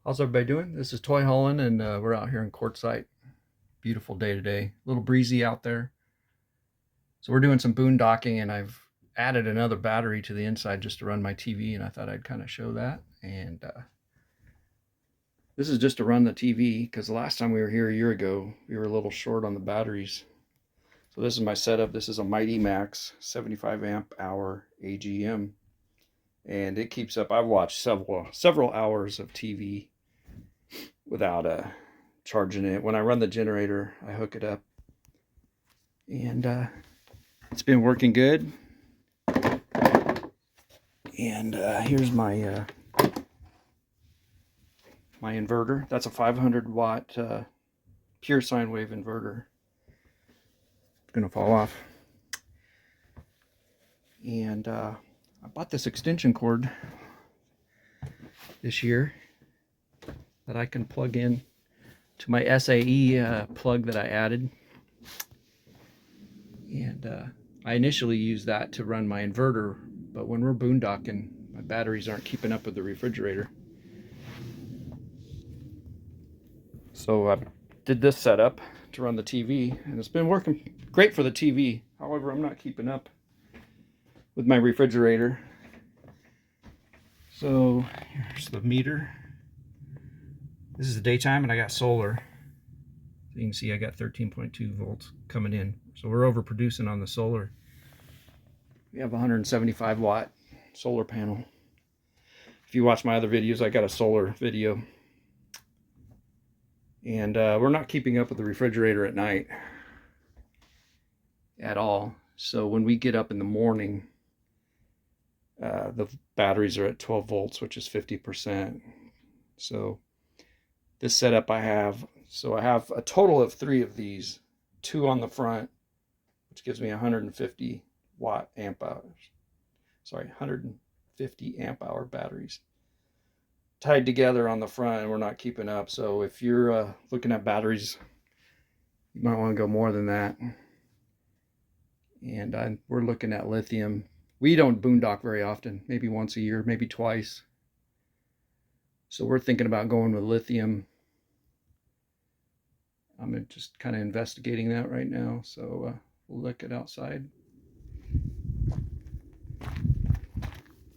How's everybody doing? This is Toy Holland, and we're out here in Quartzsite. Beautiful day today. A little breezy out there. So we're doing some boondocking, and I've added another battery to the inside just to run my TV, and I thought I'd kind of show that. And this is just to run the TV, because the last time we were here a year ago, we were a little short on the batteries. So this is my setup. This is a Mighty Max 75 amp hour AGM, and it keeps up. I've watched several hours of TV without charging it. When I run the generator, I hook it up, and it's been working good. And here's my my inverter. That's a 500 watt pure sine wave inverter. It's gonna fall off. And I bought this extension cord this year that I can plug in to my SAE plug that I added. And I initially used that to run my inverter, but when we're boondocking, my batteries aren't keeping up with the refrigerator. So I did this setup to run the TV, and it's been working great for the TV. However, I'm not keeping up with my refrigerator. So here's the meter. This is the daytime, and I got solar. So you can see I got 13.2 volts coming in. So we're overproducing on the solar. We have a 175 watt solar panel. If you watch my other videos, I got a solar video. And we're not keeping up with the refrigerator at night at all. So when we get up in the morning, the batteries are at 12 volts, which is 50%. So this setup I have a total of 3 of these, 2 on the front, which gives me 150 watt amp hours. Sorry, 150 amp hour batteries tied together on the front, and we're not keeping up. So if you're looking at batteries, you might want to go more than that. And we're looking at lithium. We don't boondock very often, maybe once a year, maybe twice. So we're thinking about going with lithium. I'm just kind of investigating that right now. So we'll look at outside.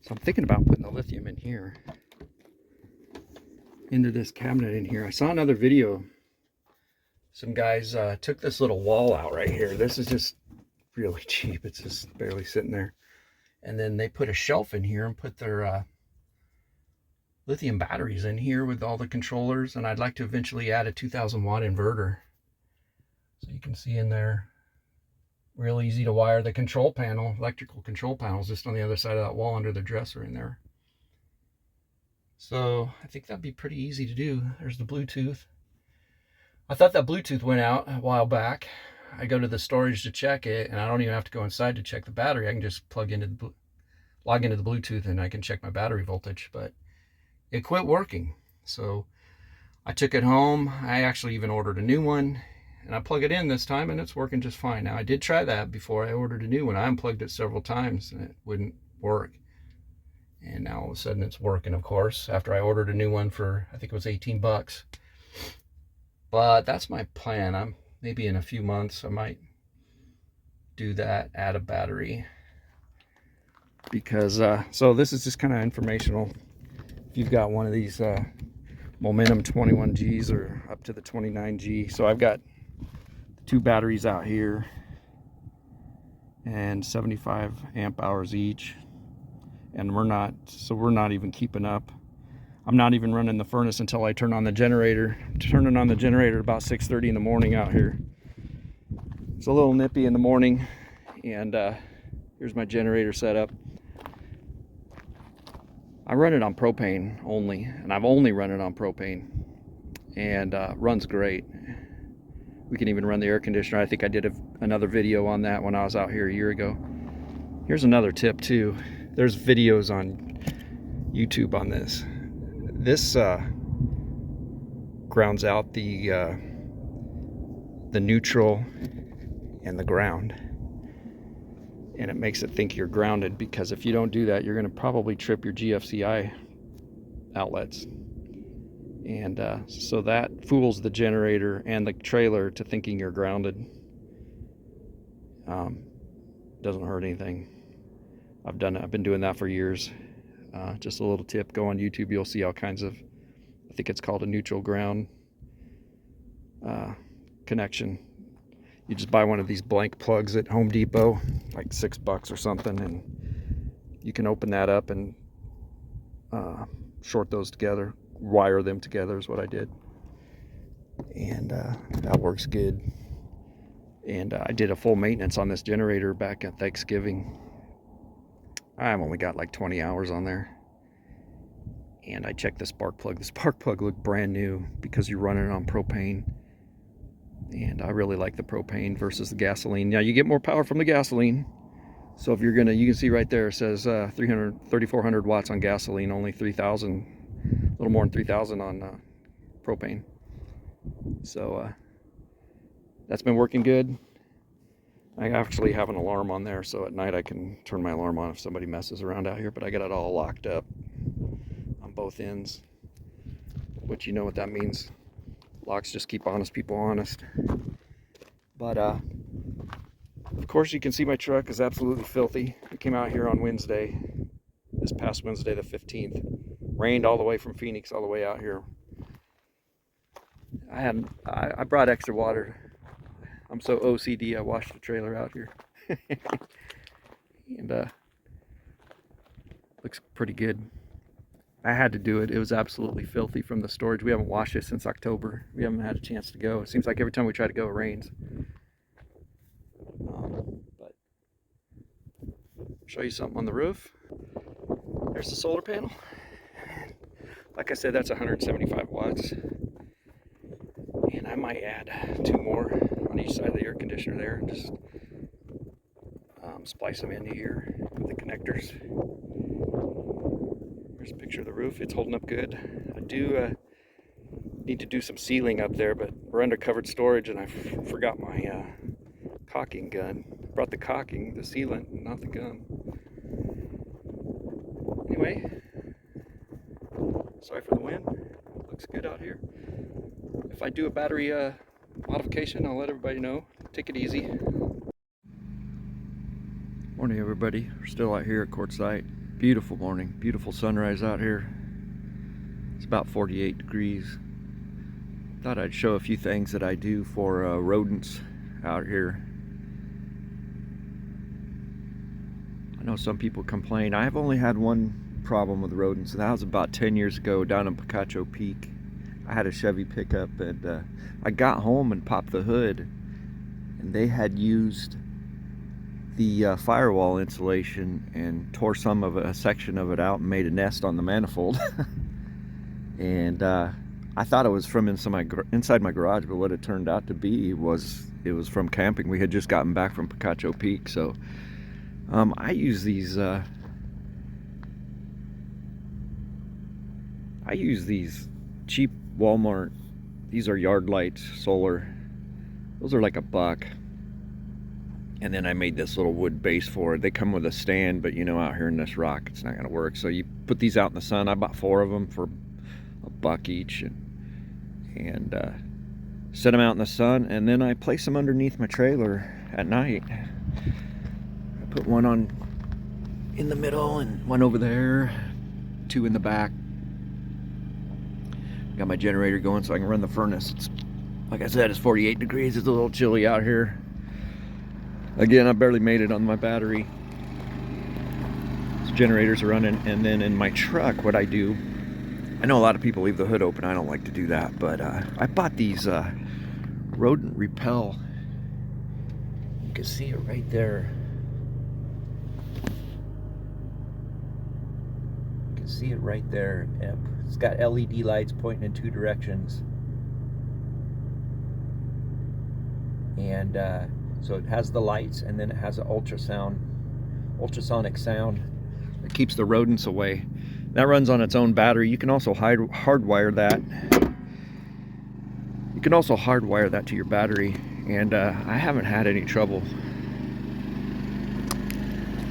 So I'm thinking about putting the lithium in here, into this cabinet in here. I saw another video. Some guys took this little wall out right here. This is just really cheap. It's just barely sitting there. And then they put a shelf in here and put their lithium batteries in here with all the controllers. And I'd like to eventually add a 2000 watt inverter. So you can see in there, real easy to wire the control panel, electrical control panels, just on the other side of that wall under the dresser in there. So I think that'd be pretty easy to do. There's the Bluetooth. I thought that Bluetooth went out a while back. I go to the storage to check it, and I don't even have to go inside to check the battery. I can just log into the Bluetooth, and I can check my battery voltage. But it quit working. So I took it home. I actually even ordered a new one, and I plug it in this time, and it's working just fine. Now, I did try that before I ordered a new one. I unplugged it several times, and it wouldn't work. And now all of a sudden it's working, of course, after I ordered a new one for, I think it was 18 bucks. But that's my plan. Maybe in a few months I might do that, add a battery. Because, so this is just kind of informational. If you've got one of these Momentum 21Gs or up to the 29G. So I've got 2 batteries out here and 75 amp hours each. And we're not even keeping up. I'm not even running the furnace until I turn on the generator. I'm turning on the generator about 6:30 in the morning out here. It's a little nippy in the morning, and here's my generator setup. I run it on propane only, and I've only run it on propane, and runs great. We can even run the air conditioner. I think I did another video on that when I was out here a year ago. Here's another tip too. There's videos on YouTube on this. This grounds out the neutral and the ground, and it makes it think you're grounded, because if you don't do that, you're going to probably trip your GFCI outlets. And so that fools the generator and the trailer to thinking you're grounded. Doesn't hurt anything. I've been doing that for years. Just a little tip, go on YouTube, you'll see all kinds of, I think it's called a neutral ground connection. You just buy one of these blank plugs at Home Depot, like $6 or something, and you can open that up and short those together, wire them together is what I did. And that works good. And I did a full maintenance on this generator back at Thanksgiving. I've only got like 20 hours on there. And I checked the spark plug. The spark plug looked brand new because you're running it on propane. And I really like the propane versus the gasoline. Now you get more power from the gasoline. So if you're gonna, you can see right there, it says 3,400 watts on gasoline, only 3,000, a little more than 3,000 on propane. So that's been working good. I actually have an alarm on there, so at night I can turn my alarm on if somebody messes around out here, but I got it all locked up on both ends, which you know what that means. Locks just keep honest people honest. But of course you can see my truck is absolutely filthy. We came out here on Wednesday, this past Wednesday the 15th. Rained all the way from Phoenix all the way out here. I brought extra water. I'm so OCD, I washed the trailer out here. And looks pretty good. I had to do it. It was absolutely filthy from the storage. We haven't washed it since October. We haven't had a chance to go. It seems like every time we try to go, it rains. But I'll show you something on the roof. There's the solar panel. Like I said, that's 175 watts. And I might add 2 more on each side of the air conditioner there and just splice them into here with the connectors. Here's a picture of the roof. It's holding up good. I do need to do some sealing up there, but we're under covered storage and I forgot my caulking gun. I brought the caulking, the sealant, not the gun. Anyway, sorry for the wind. Looks good out here. If I do a battery modification, I'll let everybody know. Take it easy. Morning, everybody. We're still out here at Quartzsite. Beautiful morning, beautiful sunrise out here. It's about 48 degrees. Thought I'd show a few things that I do for rodents out here. I know some people complain. I've only had one problem with rodents, and that was about 10 years ago down in Picacho Peak. I had a Chevy pickup, and I got home and popped the hood, and they had used the firewall insulation and tore a section of it out and made a nest on the manifold. And I thought it was from inside my garage, but what it turned out to be was it was from camping. We had just gotten back from Picacho Peak. So I use these cheap Walmart, these are yard lights, solar. Those are like $1. And then I made this little wood base for it. They come with a stand, but you know, out here in this rock, it's not gonna work. So you put these out in the sun. I bought 4 of them for $1 each, and set them out in the sun, and then I place them underneath my trailer at night. I put one in the middle and one over there, 2 in the back. Got my generator going so I can run the furnace. It's, like I said, it's 48 degrees. It's a little chilly out here. Again, I barely made it on my battery. These generators are running, and then in my truck, what I do, I know a lot of people leave the hood open. I don't like to do that, but I bought these rodent repel. You can see it right there. You can see it right there. It's got LED lights pointing in 2 directions. And so it has the lights, and then it has an ultrasonic sound that keeps the rodents away. That runs on its own battery. You can also hardwire that. You can also hardwire that to your battery, and I haven't had any trouble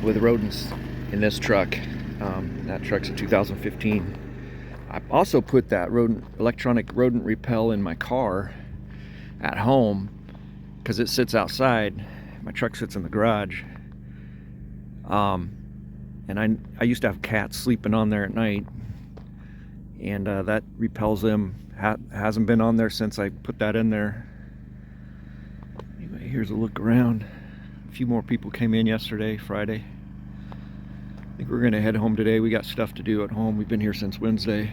with rodents in this truck. That truck's a 2015. I also put that electronic rodent repel in my car at home because it sits outside. My truck sits in the garage. And I used to have cats sleeping on there at night, and that repels them. Hasn't been on there since I put that in there. Anyway, here's a look around. A few more people came in yesterday, Friday. I think we're gonna head home today. We got stuff to do at home. We've been here since Wednesday.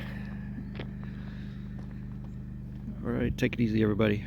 All right, take it easy, everybody.